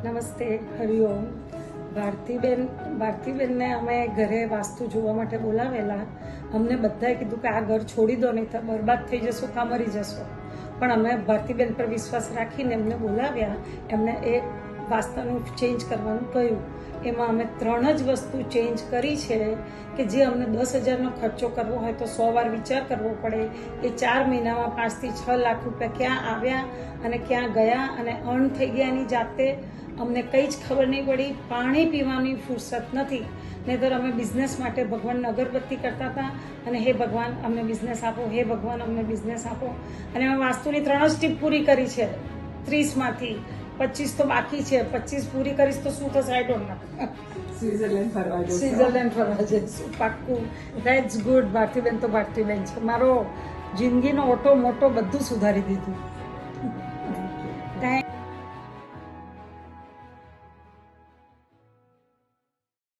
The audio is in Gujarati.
નમસ્તે, હરિઓમ. ભારતીબેનને અમે ઘરે વાસ્તુ જોવા માટે બોલાવેલા. અમને બધાએ કીધું કે આ ઘર છોડી દો, નહીં તો બરબાદ થઈ જશો, કાં મરી જશો. પણ અમે ભારતીબેન પર વિશ્વાસ રાખીને એમને બોલાવ્યા. એમને એ વાસ્તુનું ચેન્જ કરવાનું કહ્યું. એમાં અમે 3 જ વસ્તુ ચેન્જ કરી છે કે જે અમને 10,000નો ખર્ચો કરવો હોય તો 100 વાર વિચાર કરવો પડે. એ 4 મહિનામાં 5 થી 6 લાખ રૂપિયા ક્યાં આવ્યા અને ક્યાં ગયા અને અર્ન થઈ ગયા એની જાતે અમને કંઈ જ ખબર નહીં પડી. પાણી પીવાની ફુરસત નથી, નહીંતર અમે બિઝનેસ માટે ભગવાનને અગરબત્તી કરતા હતા અને હે ભગવાન અમને બિઝનેસ આપો, હે ભગવાન અમને બિઝનેસ આપો. અને અમે વાસ્તુની 3 જ ટીપ પૂરી કરી છે 30માંથી. 25 તો બાકી છે. 25 પૂરી કરીશ તો શું થશે આઈ ડોન્ટ નો. સ્વિટ્ઝરલેન્ડ ફરવા જઈશું પાક્કું. That's good. ભારતીબેન તો ભારતીબેન છે. મારો જિંદગીનો ઓટો મોટો બધું સુધારી દીધું.